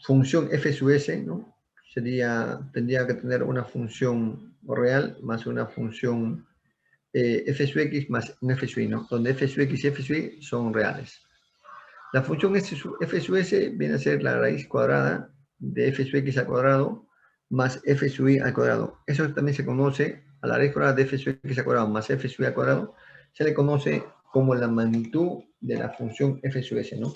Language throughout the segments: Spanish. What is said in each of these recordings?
función f sub s, ¿no? Tendría que tener una función real más una función f sub x más un f sub y, ¿no? Donde f sub x y f sub y son reales. La función f sub s viene a ser la raíz cuadrada de f sub x al cuadrado más f sub y al cuadrado. Eso también se conoce, a la raíz cuadrada de f sub x al cuadrado más f sub y al cuadrado, se le conoce como la magnitud de la función f sub s, ¿no?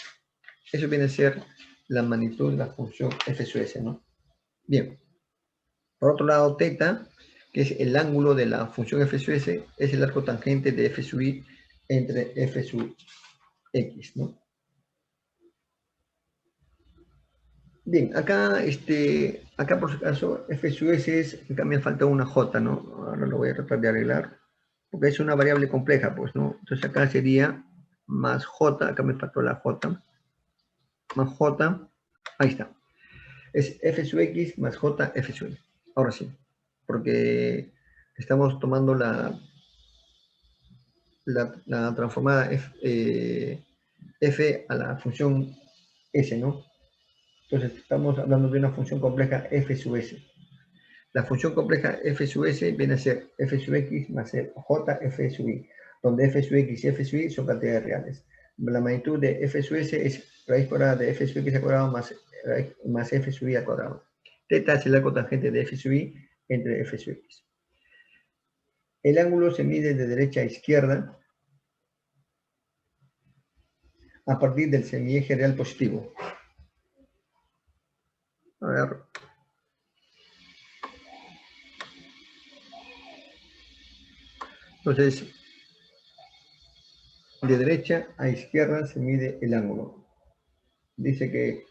Eso viene a ser la magnitud de la función f sub s, ¿no? Bien. Por otro lado, teta, que es el ángulo de la función f sub s, es el arco tangente de f sub y entre f sub x, ¿no? Bien, acá por si acaso, f sub s es, acá me falta una j, ¿no? Ahora lo voy a tratar de arreglar, porque es una variable compleja, pues, ¿no? Entonces acá sería más j, acá me faltó la j, más j, ahí está. Es f sub x más j f sub y. Ahora sí, porque estamos tomando la transformada f a la función s, ¿no? Entonces estamos hablando de una función compleja f sub s. La función compleja f sub s viene a ser f sub x más el j f sub y, donde f sub x y f sub y son cantidades reales. La magnitud de f sub s es raíz cuadrada de f sub x al cuadrado más f sub y al cuadrado. Teta es el arco tangente de f sub y entre f sub x. El ángulo se mide de derecha a izquierda a partir del semieje real positivo. A ver. Entonces, de derecha a izquierda se mide el ángulo. Dice que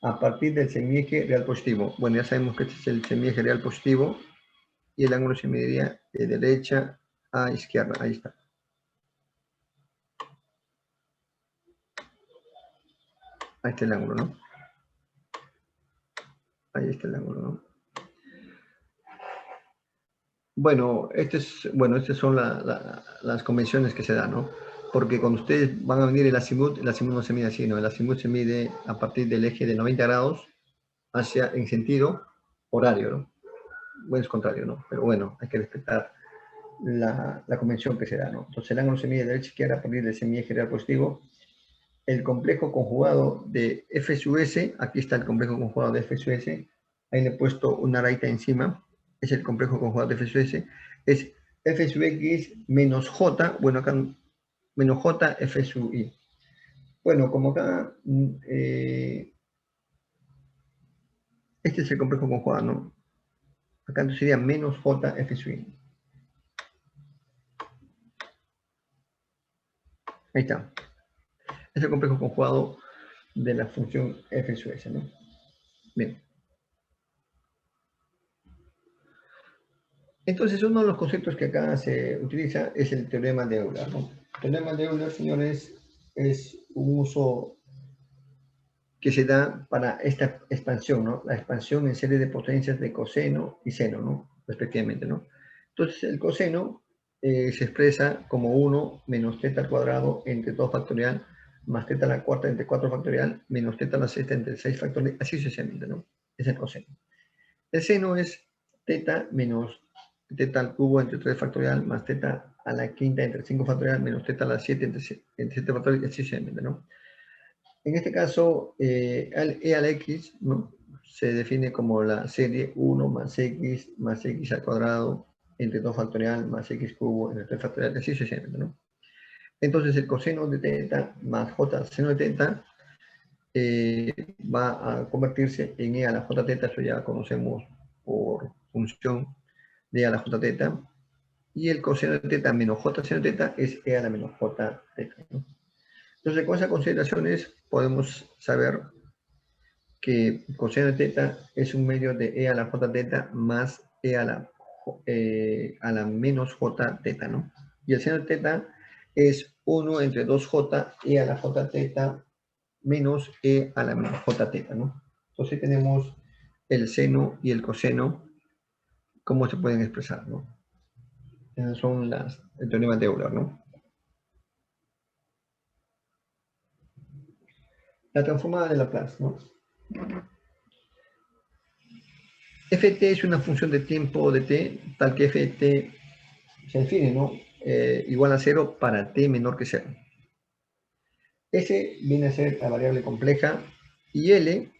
a partir del semieje real positivo. Bueno, ya sabemos que este es el semieje real positivo y el ángulo se mediría de derecha a izquierda. Ahí está. Ahí está el ángulo, ¿no? Ahí está el ángulo, ¿no? Bueno, estas son las convenciones que se dan, ¿no? Porque cuando ustedes van a medir el azimut no se mide así, ¿no? El azimut se mide a partir del eje de 90 grados en sentido horario, ¿no? Bueno, es contrario, ¿no? Pero bueno, hay que respetar la convención que se da, ¿no? Entonces el ángulo se mide de derecha a izquierda a partir del semieje real positivo. El complejo conjugado de f sub s, aquí está el complejo conjugado de f sub s, ahí le he puesto una rayita encima, es el complejo conjugado de f sub s, es f sub x menos j, bueno acá menos j f sub y. Bueno, como acá, este es el complejo conjugado, ¿no? Acá entonces sería menos j f sub y. Ahí está. Es el complejo conjugado de la función f sub s, ¿no? Bien. Entonces, uno de los conceptos que acá se utiliza es el teorema de Euler, ¿no? El teorema de Euler, señores, es un uso que se da para esta expansión, ¿no? La expansión en serie de potencias de coseno y seno, ¿no? Respectivamente, ¿no? Entonces, el coseno se expresa como 1 menos teta al cuadrado entre 2 factorial más teta a la cuarta entre 4 factorial menos teta a la sexta entre 6 factorial, así sucesivamente, ¿no? Es el coseno. El seno es teta menos teta al cubo entre 3 factorial más teta a la quinta entre 5 factorial menos teta a la 7 entre 7 factorial, y así sucesivamente, ¿no? En este caso, e a la x, ¿no? Se define como la serie 1 más x al cuadrado entre 2 factorial más x cubo entre 3 factorial, así sucesivamente, ¿no? Entonces el coseno de teta más j seno de teta va a convertirse en e a la j teta, eso ya conocemos por función de e a la j teta, y el coseno de teta menos j seno de teta es e a la menos j teta, ¿no? Entonces, con esas consideraciones podemos saber que coseno de teta es un medio de e a la j teta más e a la menos j teta, ¿no? Y el seno de teta es 1 entre 2j e a la j teta menos e a la menos j teta, ¿no? Entonces tenemos el seno y el coseno, cómo se pueden expresar, ¿no? Esas son el teorema de Euler, ¿no? La transformada de Laplace, ¿no? ft es una función de tiempo de t, tal que ft se define, ¿no? Igual a 0 para t menor que 0. S viene a ser la variable compleja y L,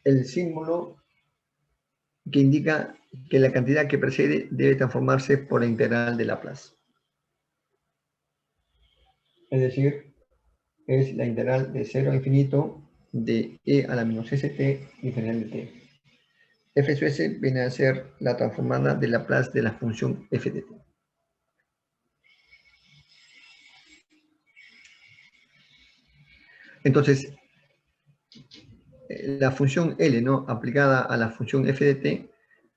el símbolo que indica que la cantidad que precede debe transformarse por la integral de Laplace. Es decir, es la integral de 0 a infinito de e a la menos st diferencial de t. F sub s viene a ser la transformada de Laplace de la función f de t. Entonces, la función L, ¿no?, aplicada a la función f de t,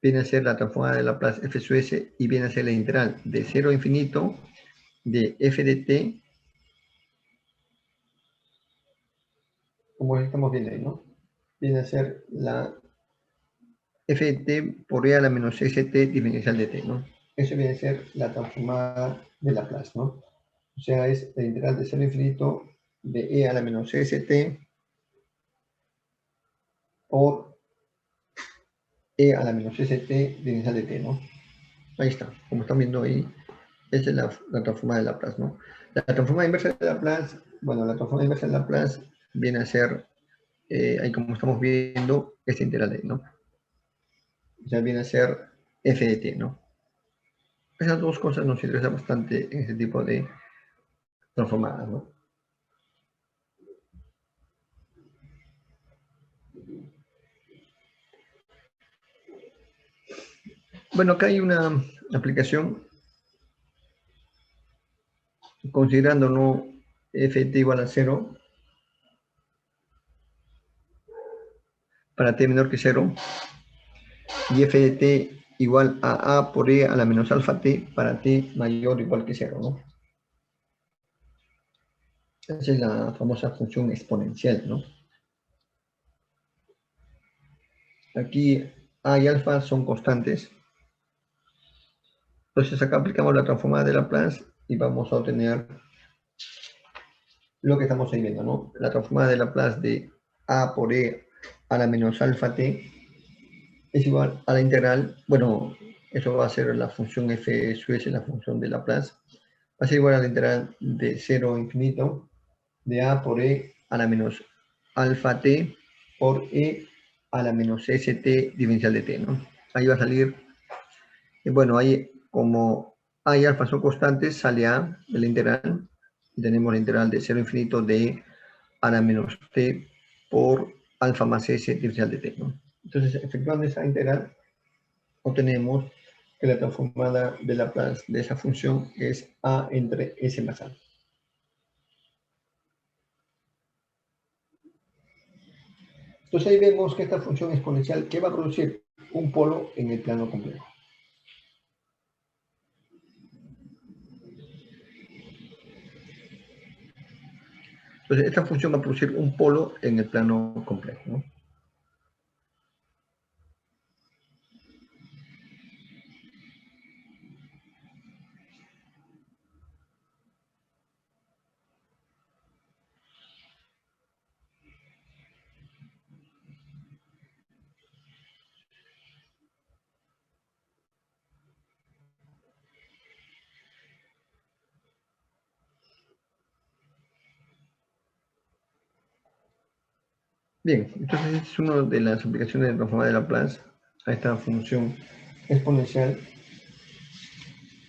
viene a ser la transformada de Laplace f sub s y viene a ser la integral de 0 a infinito de f de t, como estamos viendo ahí, ¿no? Viene a ser la f de t por e a la menos st diferencial de t, ¿no? Eso viene a ser la transformada de Laplace, ¿no? O sea, es la integral de 0 a infinito de e a la menos st por e a la menos st diferencial de t, ¿no? Ahí está, como están viendo ahí, esa es la transformada de Laplace, ¿no? La transformada inversa de Laplace, bueno, la transformada inversa de Laplace viene a ser, ahí como estamos viendo, esta integral de ahí, ¿no? O sea, viene a ser f de t, ¿no? Esas dos cosas nos interesan bastante en este tipo de transformadas, ¿no? Bueno, acá hay una aplicación considerando, ¿no?, f de t igual a 0 para t menor que 0 y f de t igual a por e a la menos alfa t para t mayor o igual que 0, ¿no? Esa es la famosa función exponencial, ¿no? Aquí a y alfa son constantes. Entonces acá aplicamos la transformada de Laplace y vamos a obtener lo que estamos ahí viendo, ¿no? La transformada de Laplace de a por e a la menos alfa t es igual a la integral, bueno, eso va a ser la función f sub s, la función de Laplace, va a ser igual a la integral de 0 a infinito de a por e a la menos alfa t por e a la menos st diferencial de t, ¿no? Ahí va a salir, bueno, ahí como a y alfa son constantes, sale a de la integral, y tenemos la integral de 0 a infinito de a la menos t por alfa más s diferencial de t, ¿no? Entonces, efectuando esa integral, obtenemos que la transformada de Laplace de esa función es a entre s más a. Entonces ahí vemos que esta función exponencial que va a producir un polo en el plano complejo. Entonces esta función va a producir un polo en el plano complejo, ¿no? Bien, entonces es una de las aplicaciones de transformada de Laplace a esta función exponencial,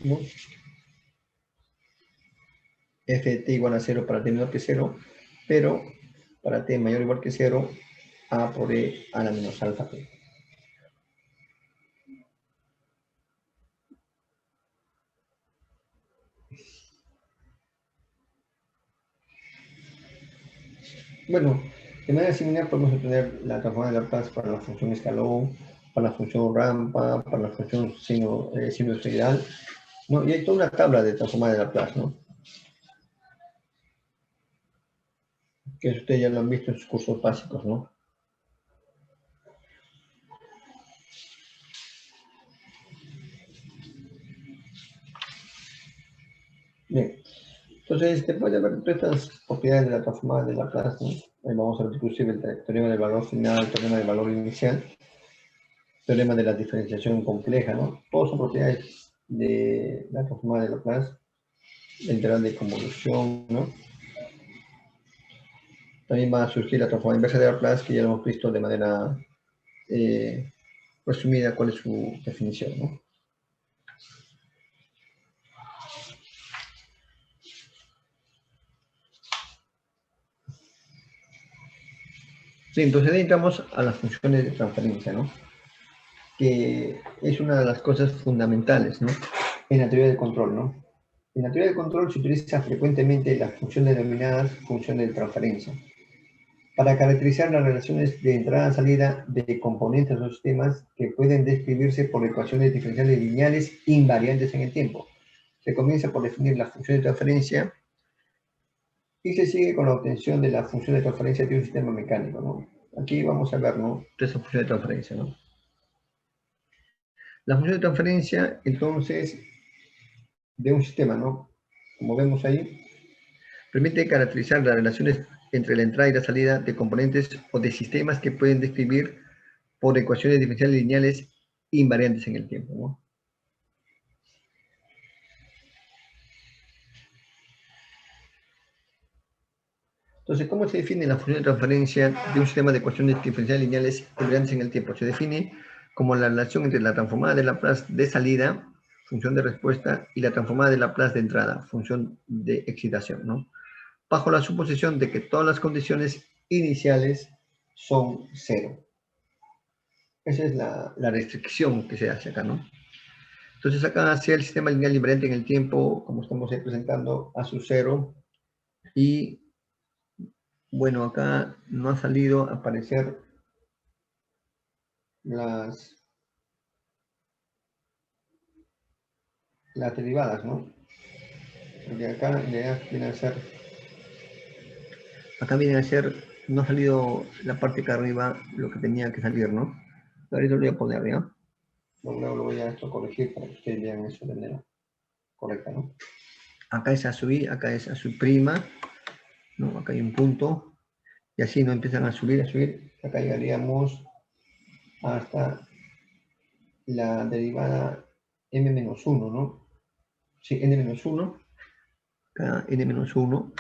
¿no? F de t igual a 0 para t menor que 0, pero para t mayor o igual que 0, a por e a la menos alfa t. Bueno, de manera similar podemos obtener la transformada de Laplace para la función escalón, para la función rampa, para la función sinusoidal, ¿no? Y hay toda una tabla de transformada de Laplace, ¿no? Que ustedes ya lo han visto en sus cursos básicos, ¿no? Bien, entonces después de ver todas estas propiedades de la transformada de Laplace, ¿no? Vamos a ver inclusive el teorema del valor final, el teorema del valor inicial. Teorema de la diferenciación compleja, ¿no? Todos son propiedades de la transformada de Laplace, la integral de convolución, ¿no? También va a surgir la transformada inversa de Laplace, que ya lo hemos visto de manera resumida cuál es su definición, ¿no? Sí, entonces ahí entramos a las funciones de transferencia, ¿no? Que es una de las cosas fundamentales, ¿no? En la teoría del control, ¿no? En la teoría del control se utiliza frecuentemente las funciones denominadas funciones de transferencia para caracterizar las relaciones de entrada-salida de componentes o sistemas que pueden describirse por ecuaciones diferenciales lineales invariantes en el tiempo. Se comienza por definir la función de transferencia y se sigue con la obtención de la función de transferencia de un sistema mecánico, ¿no? Aquí vamos a ver, ¿no? Esa función de transferencia, ¿no? La función de transferencia, entonces, de un sistema, ¿no? Como vemos ahí, permite caracterizar las relaciones entre la entrada y la salida de componentes o de sistemas que pueden describir por ecuaciones diferenciales lineales invariantes en el tiempo, ¿no? Entonces, ¿cómo se define la función de transferencia de un sistema de ecuaciones diferenciales lineales invariantes en el tiempo? Se define como la relación entre la transformada de Laplace de salida, función de respuesta, y la transformada de Laplace de entrada, función de excitación, ¿no? Bajo la suposición de que todas las condiciones iniciales son cero. Esa es la restricción que se hace acá, ¿no? Entonces acá sea el sistema lineal invariante en el tiempo, como estamos ahí presentando, a su cero. Y bueno, acá no ha salido a aparecer las derivadas, ¿no? Porque acá viene a ser, no ha salido la parte de acá arriba lo que tenía que salir, ¿no? Ahorita lo voy a poner, ¿ya? Luego lo voy a corregir para que ustedes vean eso de manera correcta, ¿no? Acá es a su i, acá es a su prima, ¿no? Acá hay un punto, y así no empiezan a subir, acá llegaríamos hasta la derivada m-1, ¿no? Sí, n-1, acá n-1,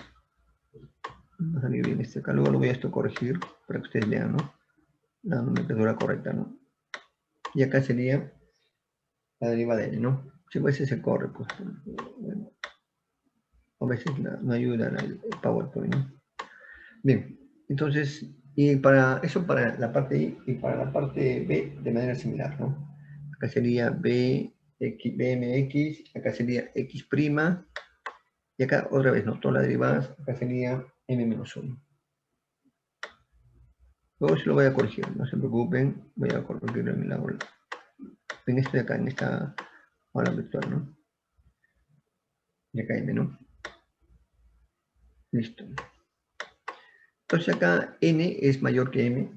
no salió bien este acá, luego lo voy a corregir para que ustedes vean, ¿no? La nomenclatura correcta, ¿no? Y acá sería la derivada de n, ¿no? Si a veces se corre, pues, bueno, a veces no ayuda el PowerPoint, ¿no? Bien, entonces, y para eso para la parte I y para la parte B de manera similar, ¿no? Acá sería BMX, acá sería X', y acá otra vez, ¿no? Todas las derivadas, acá sería M-1. Luego se lo voy a corregir, no se preocupen, voy a corregir en este de acá, en esta ola vector, ¿no? Y acá M, ¿no? Listo. Entonces acá N es mayor que M,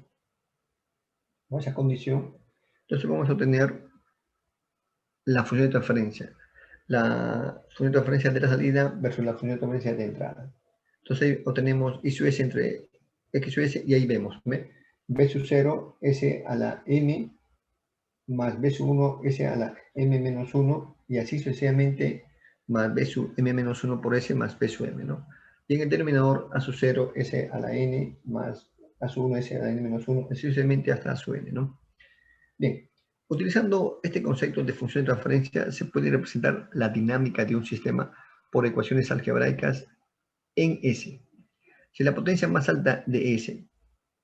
con esa condición. Entonces vamos a obtener la función de transferencia. La función de transferencia de la salida versus la función de transferencia de entrada. Entonces obtenemos I sub S entre X sub S y ahí vemos, ¿ve? B sub 0 S a la M más B sub 1 S a la M menos 1 y así sucesivamente más B sub M menos 1 por S más B sub M, ¿no? Y en el denominador A sub 0 S a la N más A sub 1 S a la N menos 1, así sucesivamente hasta A sub N, ¿no? Bien, utilizando este concepto de función de transferencia se puede representar la dinámica de un sistema por ecuaciones algebraicas en S. Si la potencia más alta de S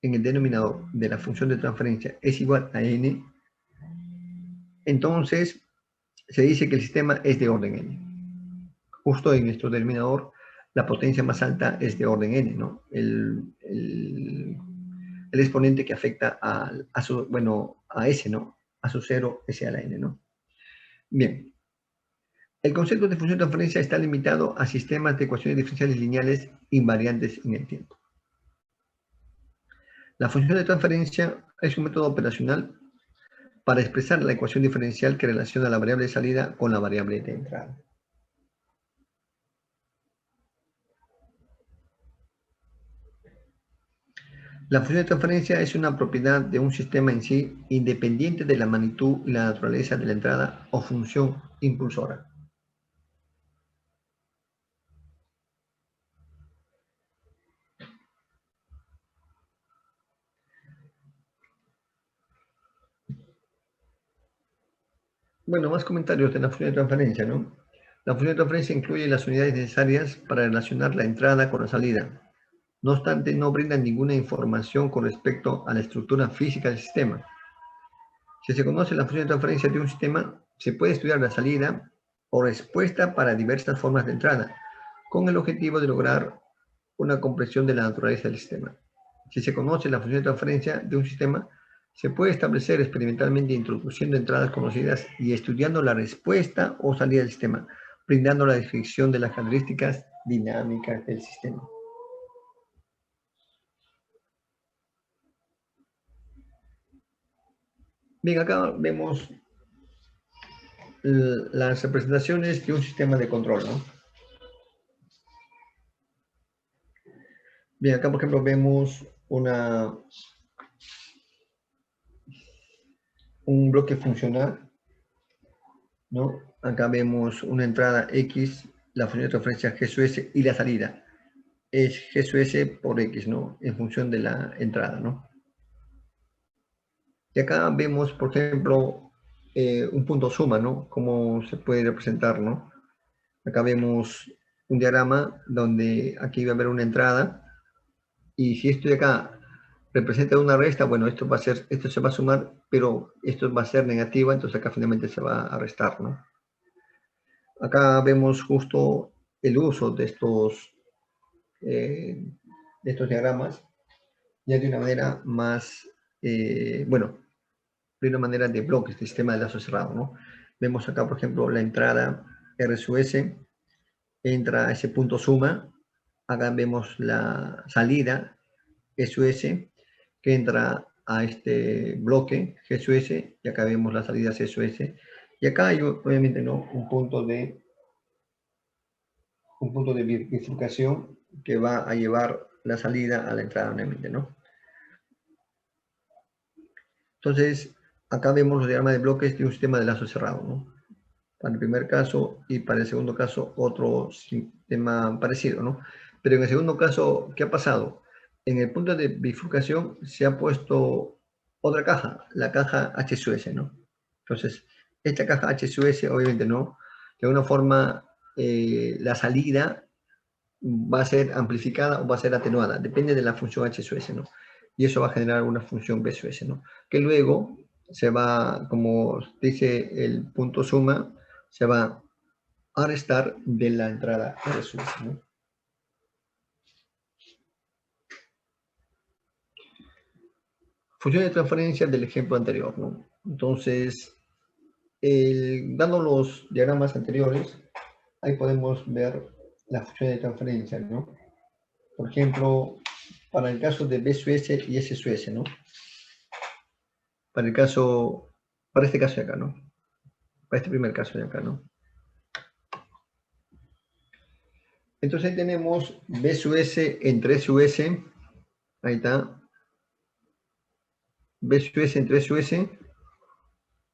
en el denominador de la función de transferencia es igual a N, entonces se dice que el sistema es de orden N. Justo en nuestro denominador, la potencia más alta es de orden N, ¿no? El exponente que afecta a S, ¿no? A su 0, S a la N, ¿no? Bien. El concepto de función de transferencia está limitado a sistemas de ecuaciones diferenciales lineales invariantes en el tiempo. La función de transferencia es un método operacional para expresar la ecuación diferencial que relaciona la variable de salida con la variable de entrada. La función de transferencia es una propiedad de un sistema en sí, independiente de la magnitud y la naturaleza de la entrada o función impulsora. Bueno, más comentarios de la función de transferencia, ¿no? La función de transferencia incluye las unidades necesarias para relacionar la entrada con la salida. No obstante, no brinda ninguna información con respecto a la estructura física del sistema. Si se conoce la función de transferencia de un sistema, se puede estudiar la salida o respuesta para diversas formas de entrada, con el objetivo de lograr una comprensión de la naturaleza del sistema. Si se conoce la función de transferencia de un sistema, se puede establecer experimentalmente introduciendo entradas conocidas y estudiando la respuesta o salida del sistema, brindando la descripción de las características dinámicas del sistema. Bien, acá vemos las representaciones de un sistema de control, ¿no? Bien, acá por ejemplo vemos un bloque funcional, ¿no? Acá vemos una entrada X, la función de transferencia G sub S y la salida es G sub S por X, ¿no? En función de la entrada, ¿no? Y acá vemos, por ejemplo, un punto suma, ¿no? Cómo se puede representar, ¿no? Acá vemos un diagrama donde aquí va a haber una entrada y si esto de acá representa una resta, bueno, esto se va a sumar, pero esto va a ser negativa, entonces acá finalmente se va a restar, ¿no? Acá vemos justo el uso de estos diagramas ya de una manera más, bueno, de una manera de bloques, de sistema de lazo cerrado, ¿no? Vemos acá, por ejemplo, la entrada R sub S, entra a ese punto suma, acá vemos la salida E sub S, que entra a este bloque G sub S, y acá vemos la salida C sub S, y acá hay obviamente ¿no? un punto de bifurcación que va a llevar la salida a la entrada nuevamente, ¿no? Entonces, acá vemos los diagramas de bloques de un sistema de lazo cerrado, ¿no? Para el primer caso y para el segundo caso otro sistema parecido, ¿no? Pero en el segundo caso, ¿qué ha pasado? En el punto de bifurcación se ha puesto otra caja, la caja H sub S, ¿no? Entonces, esta caja H sub S, obviamente, ¿no? De alguna forma, la salida va a ser amplificada o va a ser atenuada, depende de la función H sub S, ¿no? Y eso va a generar una función B sub S, ¿no? Que luego se va, como dice el punto suma, se va a restar de la entrada R sub S, ¿no? Función de transferencia del ejemplo anterior, ¿no? Entonces, dando los diagramas anteriores, ahí podemos ver la función de transferencia, ¿no? Por ejemplo, para el caso de B sub S y S sub S, ¿no? Para este caso de acá, ¿no? Para este primer caso de acá, ¿no? Entonces ahí tenemos B sub S entre E sub S, ahí está, B sub S entre E sub S,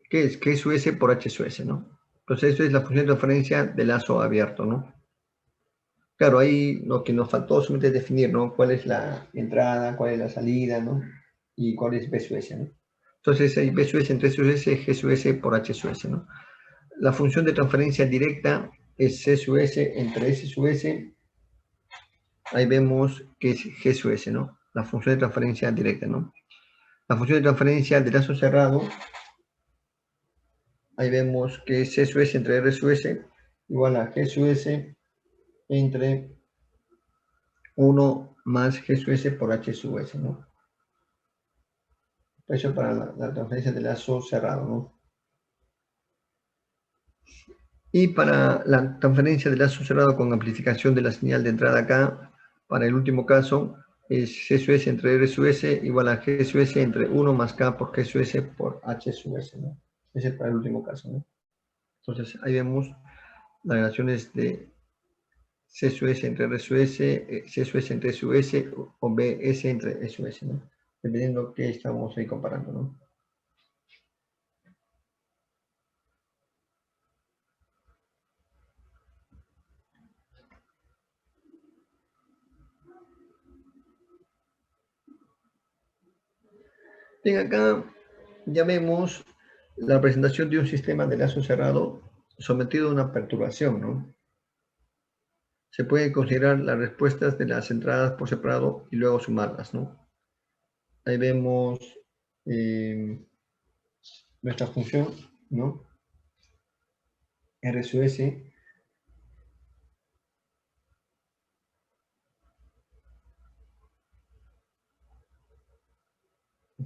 que es G sub S por H sub S, ¿no? Entonces esto es la función de transferencia de lazo abierto, ¿no? Claro, ahí lo que nos faltó solamente es definir, ¿no? Cuál es la entrada, cuál es la salida, ¿no? Y cuál es B sub S, ¿no? Entonces hay B sub S entre E sub S, G sub S por H sub S, ¿no? La función de transferencia directa es C sub S entre S sub S. Ahí vemos que es G sub S, ¿no? La función de transferencia directa, ¿no? La función de transferencia de lazo cerrado, ahí vemos que es C sub S entre R sub S igual a G sub S entre 1 más G sub S por H sub S, ¿no? Eso para la transferencia de lazo cerrado, ¿no? Y para la transferencia de lazo cerrado con amplificación de la señal de entrada acá, para el último caso, es G sub S entre R sub S igual a G sub S entre 1 más K por G sub S por H sub S, ¿no? Ese es para el último caso, ¿no? Entonces, ahí vemos las relaciones de C sub S entre R sub S, C sub S entre E sub S o BS entre E sub S, ¿no? dependiendo qué estamos ahí comparando, ¿no? Bien, acá ya vemos la presentación de un sistema de lazo cerrado sometido a una perturbación, ¿no? Se puede considerar las respuestas de las entradas por separado y luego sumarlas, ¿no? Ahí vemos nuestra función, ¿no? RSUS,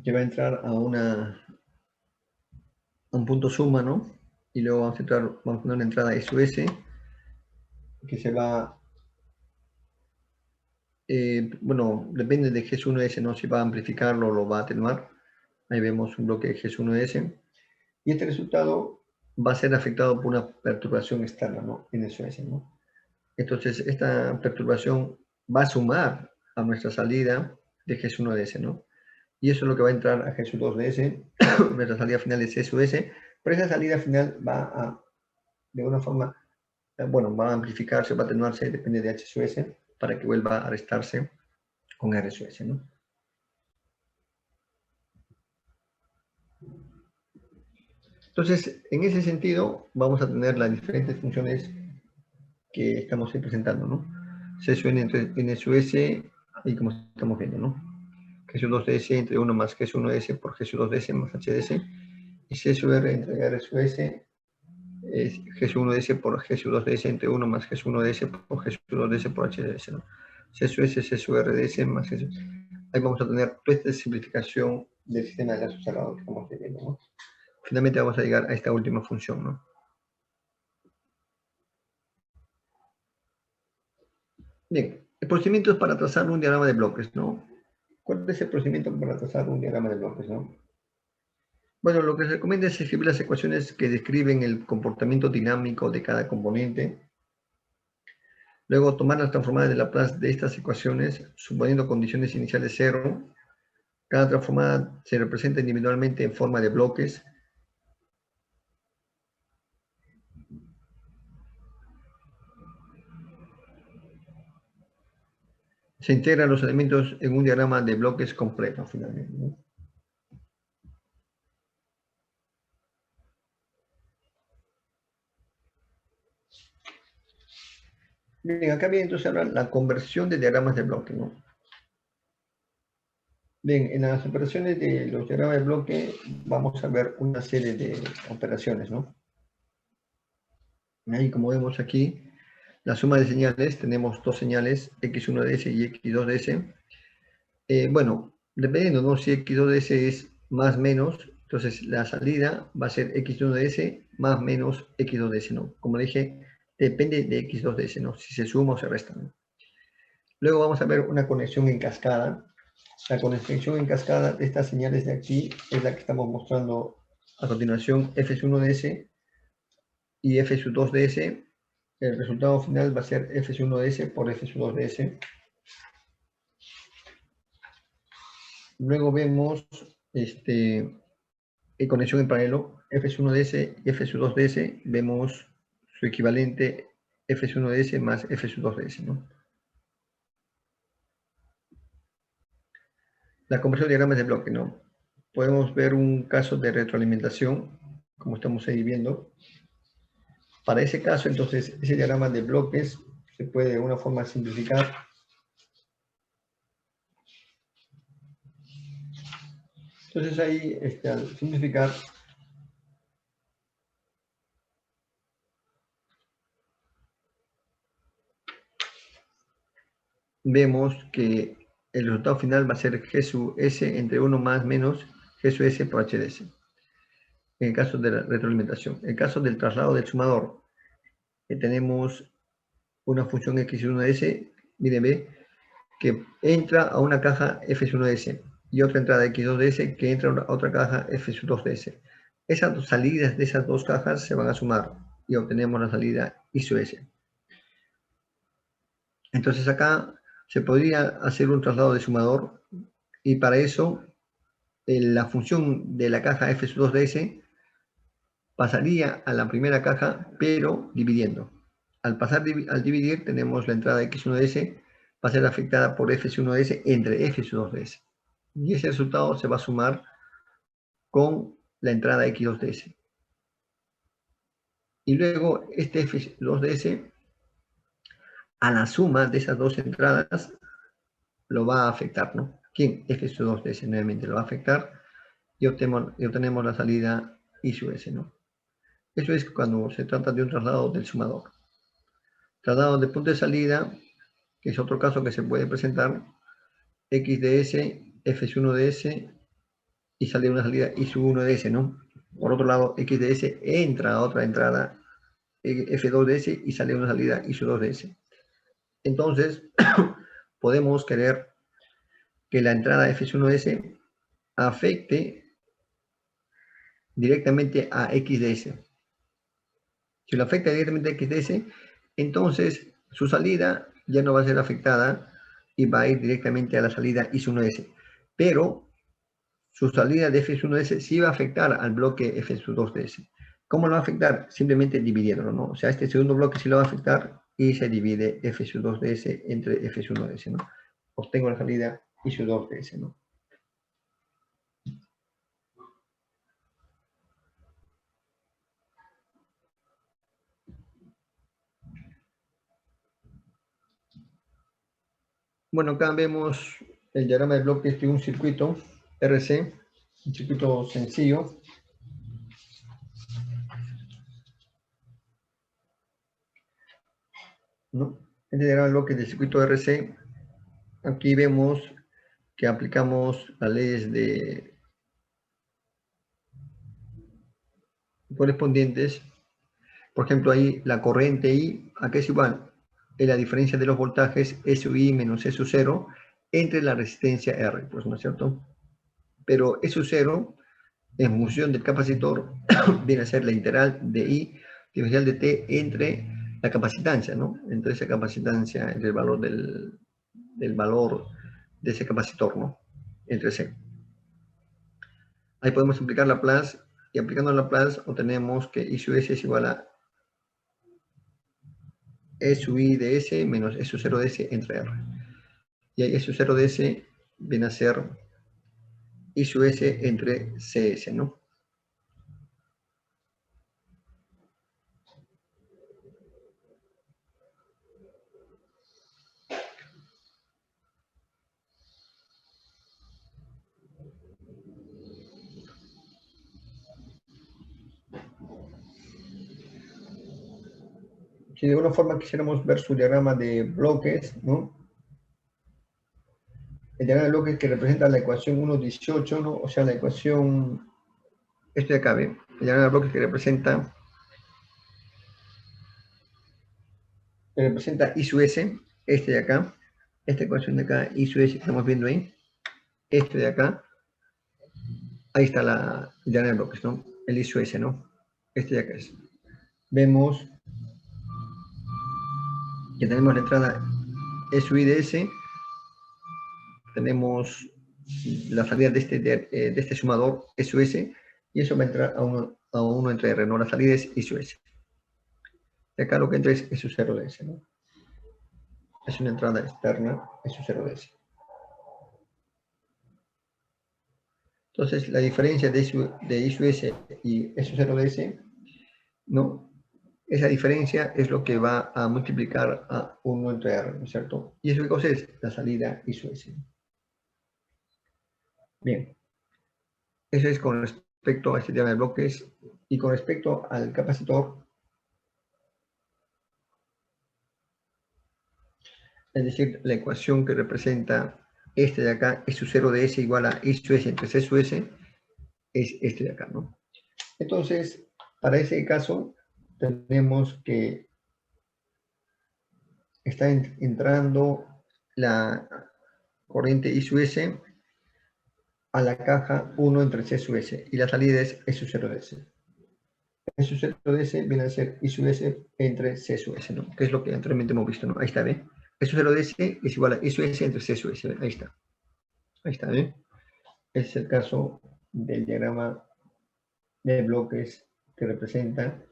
que va a entrar a un punto suma, ¿no? Y luego vamos a poner una entrada SUS que se va, bueno, depende de G1S, ¿no? Si va a amplificarlo o lo va a atenuar. Ahí vemos un bloque de G1S. Y este resultado va a ser afectado por una perturbación externa, ¿no? En SUS, ¿no? Entonces, esta perturbación va a sumar a nuestra salida de G1DS, ¿no? Y eso es lo que va a entrar a G2DS, nuestra salida final es SUS, pero esa salida final va a, de una forma, bueno, va a amplificarse, va a atenuarse, depende de HSUS, para que vuelva a restarse con RSUS, ¿no? Entonces, en ese sentido, vamos a tener las diferentes funciones que estamos presentando, ¿no? CSUN entre NSUS, y como estamos viendo, ¿no? GSU2DS entre 1 más GSU1S por GSU2DS más HDS, y CSUR entre RSUS es GSU1DS por GSU2DS entre 1 más GSU1DS por GSU2DS por HDS, ¿no? CSUS, CSURDS más GSU. Ahí vamos a tener toda esta simplificación del sistema de lazo cerrado que estamos viendo, ¿no? Finalmente vamos a llegar a esta última función, ¿no? Bien, el procedimiento es para trazar un diagrama de bloques, ¿no? ¿Cuál es el procedimiento para trazar un diagrama de bloques, no? Bueno, lo que se recomienda es escribir las ecuaciones que describen el comportamiento dinámico de cada componente. Luego, tomar las transformadas de Laplace de estas ecuaciones, suponiendo condiciones iniciales cero. Cada transformada se representa individualmente en forma de bloques. Se integran los elementos en un diagrama de bloques completo, finalmente, ¿no? Bien, acá viene entonces ahora la conversión de diagramas de bloque, ¿no? Bien, en las operaciones de los diagramas de bloque vamos a ver una serie de operaciones, ¿no? Ahí, como vemos aquí, la suma de señales, tenemos dos señales, X1DS y X2DS. Bueno, dependiendo, ¿no? Si X2DS es más menos, entonces la salida va a ser X1DS más menos X2DS, ¿no? Como dije, depende de X2DS, ¿no? Si se suma o se resta, ¿no? Luego vamos a ver una conexión en cascada. La conexión en cascada de estas señales de aquí es la que estamos mostrando a continuación, F1DS y F2DS. El resultado final va a ser F1DS por F2DS. Luego vemos conexión en paralelo, F1DS y F2DS. Vemos su equivalente F1DS más F2DS, ¿no? La conversión de diagramas de bloque, ¿no? Podemos ver un caso de retroalimentación, como estamos ahí viendo. Para ese caso, entonces, ese diagrama de bloques se puede de una forma simplificar. Entonces ahí, al simplificar, vemos que el resultado final va a ser G sub S entre 1 más menos G sub S por HDS. En el caso de la retroalimentación. En el caso del traslado del sumador, tenemos una función X1S, miren, ve, que entra a una caja F1S y otra entrada X2DS que entra a otra caja F2DS. Esas dos salidas de esas dos cajas se van a sumar y obtenemos la salida ISO-S. Entonces acá se podría hacer un traslado de sumador Y para eso, la función de la caja F sub 2ds pasaría a la primera caja, pero dividiendo. Al dividir, tenemos la entrada X1ds va a ser afectada por F1ds entre F sub 2ds. Y ese resultado se va a sumar con la entrada X2ds. Y luego este F2ds, a la suma de esas dos entradas, lo va a afectar, ¿no? ¿Quién? F2ds nuevamente lo va a afectar y obtenemos la salida I sub S, ¿no? Eso es cuando se trata de un traslado del sumador. Traslado de punto de salida, que es otro caso que se puede presentar, X de S, F1 de S, y sale una salida I sub 1 de S, ¿no? Por otro lado, X de S entra a otra entrada, F2 de S, y sale una salida I sub 2 de S. Entonces, podemos querer que la entrada F1 de S afecte directamente a X de S. Si lo afecta directamente a XDS, entonces su salida ya no va a ser afectada y va a ir directamente a la salida IS1S. Pero su salida de F1S sí va a afectar al bloque F2DS. ¿Cómo lo va a afectar? Simplemente dividiéndolo, ¿no? O sea, este segundo bloque sí lo va a afectar y se divide F2DS entre F1DS, ¿no? Obtengo la salida IS2DS, ¿no? Bueno, acá vemos el diagrama de bloques de un circuito RC, un circuito sencillo. ¿No? Este diagrama de bloques del circuito RC, aquí vemos que aplicamos las leyes correspondientes. Por ejemplo, ahí la corriente I, ¿a qué es igual? Es la diferencia de los voltajes SUI menos SU0 entre la resistencia R, pues, ¿no es cierto? Pero SU0, en función del capacitor, viene a ser la integral de I diferencial de T entre la capacitancia, ¿no? Entre esa capacitancia, entre el valor del valor de ese capacitor, ¿no? Entre C. Ahí podemos aplicar Laplace, y aplicando Laplace obtenemos que I sub S es igual a E sub I de S menos E sub 0 de S entre R. Y ahí E sub 0 de S viene a ser I sub S entre CS, ¿no? Si de alguna forma quisiéramos ver su diagrama de bloques, ¿no? El diagrama de bloques que representa la ecuación 1.18, ¿no? O sea, la ecuación, esto de acá, ¿ven? El diagrama de bloques que representa I sub S, este de acá, esta ecuación de acá, I sub S que estamos viendo ahí, este de acá, ahí está el diagrama de bloques, ¿no? El I sub S, ¿no? Este de acá es. Vemos que tenemos la entrada SUI de S, tenemos la salida de este sumador SUS, y eso va a entrar a uno entre R, ¿no? La salida es ISUS. De acá lo que entra es SU0 de S, ¿no? Es una entrada externa SU0 de S. Entonces, la diferencia de ISUS y SU0 de S, ¿no? Esa diferencia es lo que va a multiplicar a 1 entre R, ¿no es cierto? Y eso qué cosa es la salida ISUS. Bien, eso es con respecto a este diagrama de bloques, y con respecto al capacitor, es decir, la ecuación que representa este de acá, S sub 0 de S igual a I sub S entre C sub S, es este de acá, ¿no? Entonces, para ese caso, tenemos que está entrando la corriente I sub S a la caja 1 entre C sub S, y la salida es S sub 0 de S. S sub 0 de S viene a ser I sub S entre C sub S, ¿no? Que es lo que anteriormente hemos visto, ¿no? Ahí está, ¿ve? S sub 0 de S es igual a I sub S entre C sub S, ¿ve? Ahí está. Ahí está, ¿eh? Ese es el caso del diagrama de bloques que representa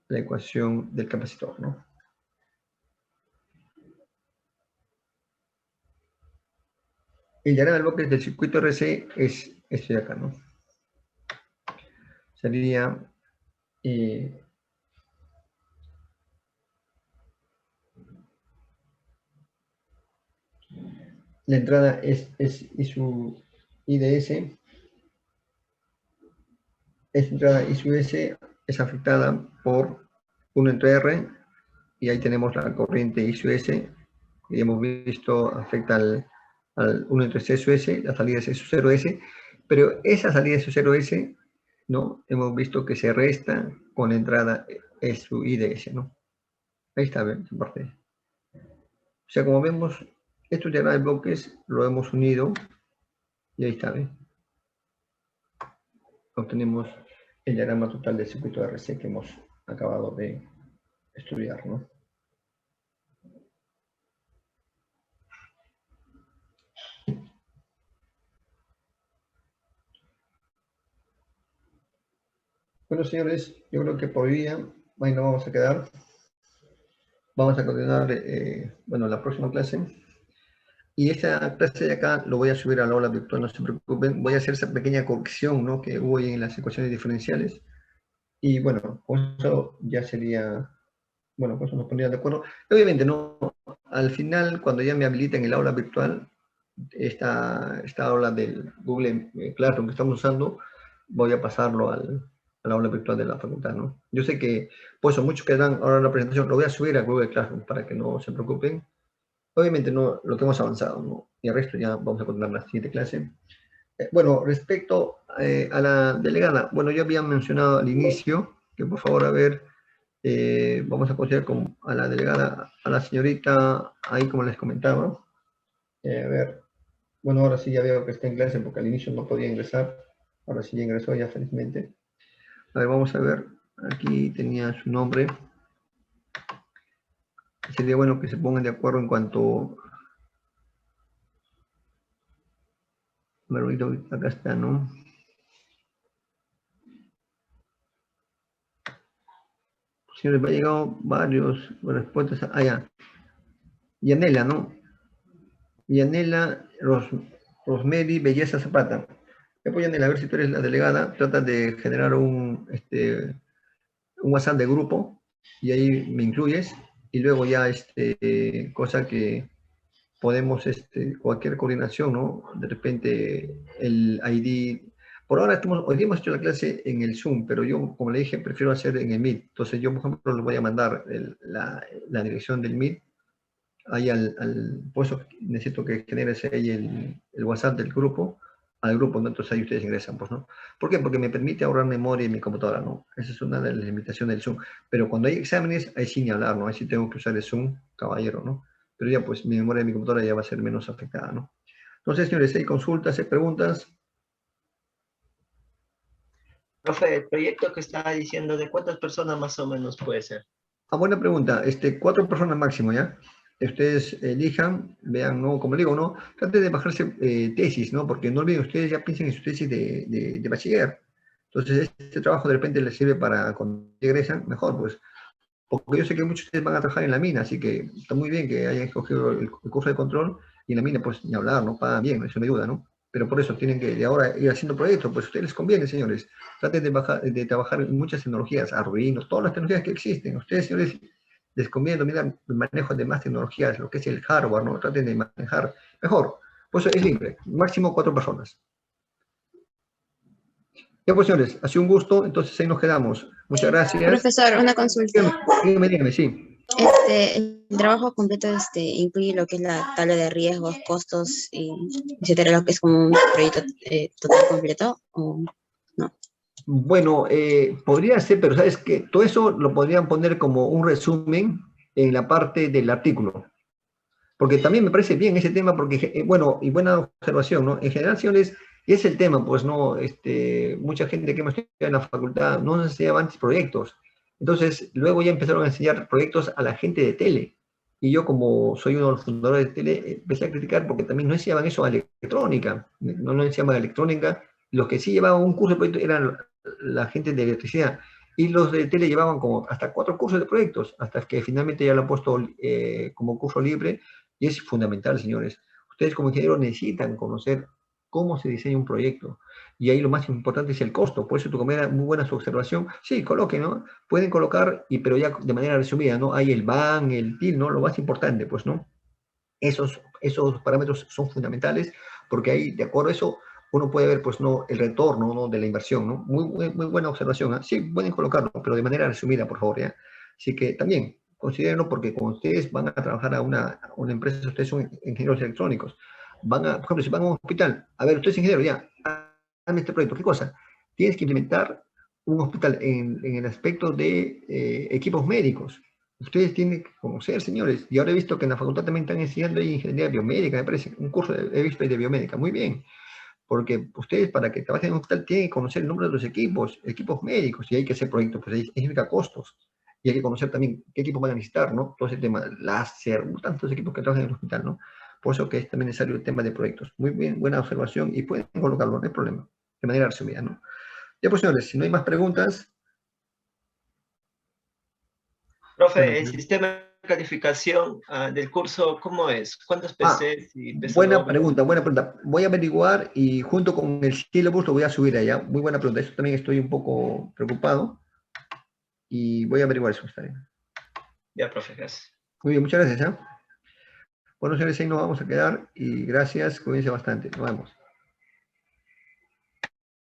la ecuación del capacitor, ¿no? El diagrama de bloques del circuito RC es este de acá, ¿no? Sería la entrada es su IDS, esta entrada ISUS es afectada por 1 entre R, y ahí tenemos la corriente ISUS, que hemos visto afecta al 1 entre CSUS, la salida es S0S, pero esa salida S0S, ¿no? Hemos visto que se resta con la entrada SU IDS, ¿no? Ahí está, esa parte. O sea, como vemos, estos diagramas de bloques lo hemos unido, y ahí está, ¿ven? Obtenemos el diagrama total del circuito de RC que hemos acabado de estudiar, ¿no? Bueno, señores, yo creo que por hoy día ahí nos vamos a quedar. Vamos a continuar, bueno, la próxima clase. Y esta clase de acá lo voy a subir a la aula virtual, no se preocupen. Voy a hacer esa pequeña corrección, ¿no?, que hubo en las ecuaciones diferenciales. Y bueno, con eso ya sería, bueno, con eso nos pondríamos de acuerdo. Y obviamente, ¿no?, al final, cuando ya me habiliten el aula virtual, esta aula del Google Classroom que estamos usando, voy a pasarlo al aula virtual de la facultad, ¿no? Yo sé que, pues, muchos que dan ahora la presentación, lo voy a subir a Google Classroom para que no se preocupen. Obviamente, no lo que hemos avanzado, ¿no? Y el resto ya vamos a continuar en la siguiente clase. Bueno, respecto a la delegada, bueno, yo había mencionado al inicio que por favor, a ver, vamos a considerar a la delegada, a la señorita, ahí como les comentaba. A ver, bueno, ahora sí ya veo que está en clase porque al inicio no podía ingresar. Ahora sí ya ingresó ya felizmente. A ver, vamos a ver. Aquí tenía su nombre. Sería bueno que se pongan de acuerdo en cuanto... Acá está, ¿no? Señores, me han llegado varios respuestas. Ah, ya. Yanela, ¿no? Yanela Rosemary Belleza Zapata. Pues, Yanela, a ver si tú eres la delegada. Trata de generar un WhatsApp de grupo y ahí me incluyes. Y luego ya, cosa que podemos, cualquier coordinación, ¿no? De repente el ID... Por ahora, hoy día hemos hecho la clase en el Zoom, pero yo, como le dije, prefiero hacer en el Meet. Entonces, yo, por ejemplo, les voy a mandar la dirección del Meet ahí por eso necesito que generes ahí el WhatsApp del grupo, al grupo, ¿no? Entonces ahí ustedes ingresan, pues, ¿no? ¿Por qué? Porque me permite ahorrar memoria en mi computadora, ¿no? Esa es una de las limitaciones del Zoom. Pero cuando hay exámenes, ahí sí ni hablar, ¿no? Ahí sí tengo que usar el Zoom, caballero, ¿no? Pero ya, pues, mi memoria de mi computadora ya va a ser menos afectada, ¿no? Entonces, señores, hay consultas, hay preguntas. Profe, el proyecto que estaba diciendo, ¿de cuántas personas más o menos puede ser? Ah, buena pregunta. 4 personas máximo, ¿ya? Ustedes elijan, vean, ¿no? Como digo, ¿no? Traten de bajarse tesis, ¿no? Porque no olviden, ustedes ya piensen en su tesis de bachiller. Entonces, este trabajo de repente les sirve para cuando egresan, mejor, pues. Porque yo sé que muchos de ustedes van a trabajar en la mina, así que está muy bien que hayan escogido el curso de control, y en la mina, pues, ni hablar, ¿no? Pagan bien, eso me ayuda, ¿no? Pero por eso tienen que de ahora ir haciendo proyectos, pues a ustedes les conviene, señores. Traten de trabajar en muchas tecnologías, Arduino, todas las tecnologías que existen. Ustedes, señores, les conviene dominar el manejo de más tecnologías, lo que es el hardware, ¿no? Traten de manejar mejor. Pues es libre, máximo 4 personas. Ya, pues, señores, ha sido un gusto, entonces ahí nos quedamos. Muchas gracias. Profesor, una consulta. Dígame, sí. El trabajo completo incluye lo que es la tabla de riesgos, costos, etcétera, lo que es como un proyecto total completo, ¿o no? Bueno, podría ser, pero sabes que todo eso lo podrían poner como un resumen en la parte del artículo. Porque también me parece bien ese tema, porque, bueno, y buena observación, ¿no? En general, señores, es el tema, pues, ¿no? Mucha gente que hemos estudiado en la facultad no nos enseñaba antes proyectos. Entonces, luego ya empezaron a enseñar proyectos a la gente de tele. Y yo, como soy uno de los fundadores de Tele, empecé a criticar porque también no enseñaban eso a electrónica, no enseñaban a electrónica. Los que sí llevaban un curso de proyecto eran la gente de electricidad. Y los de Tele llevaban como hasta 4 cursos de proyectos, hasta que finalmente ya lo han puesto como curso libre. Y es fundamental, señores. Ustedes como ingenieros necesitan conocer cómo se diseña un proyecto. Y ahí lo más importante es el costo. Por eso tu comida, muy buena su observación. Sí, coloquen, ¿no? Pueden colocar, pero ya de manera resumida, ¿no? Hay el BAN, el TIL, ¿no? Lo más importante, pues, ¿no? Esos parámetros son fundamentales porque ahí, de acuerdo a eso, uno puede ver, pues, ¿no? El retorno, ¿no? De la inversión, ¿no? Muy buena observación, ¿eh? Sí, pueden colocarlo, pero de manera resumida, por favor, ¿ya? Así que también, considérenlo porque como ustedes van a trabajar a una empresa, ustedes son ingenieros electrónicos, por ejemplo, si van a un hospital, a ver, usted es ingeniero, ya, hazme este proyecto, ¿qué cosa? Tienes que implementar un hospital en el aspecto de equipos médicos. Ustedes tienen que conocer, señores. Y ahora he visto que en la facultad también están enseñando ingeniería biomédica, me parece, un curso he visto ahí de biomédica. Muy bien, porque ustedes para que trabajen en un hospital tienen que conocer el nombre de los equipos médicos, y hay que hacer proyectos, pues ahí significa costos. Y hay que conocer también qué equipos van a necesitar, ¿no? Todo ese tema, láser, tantos equipos que trabajan en el hospital, ¿no? Por eso que es también necesario el tema de proyectos. Muy bien, buena observación y pueden colocarlo, no hay problema, de manera resumida, ¿no? Ya pues, señores, si no hay más preguntas, bueno, Profe, el pues, sistema de calificación del curso, ¿cómo es? ¿Cuántos ah, PCs y peso doble? buena pregunta. Voy a averiguar y junto con el sílabus lo voy a subir allá. Muy buena pregunta. Eso también estoy un poco preocupado y voy a averiguar eso. Está bien. Ya, profe, gracias. Muy bien, muchas gracias. ¿Eh? Bueno, señores, ahí nos vamos a quedar y gracias. Cuídense bastante. Nos vemos.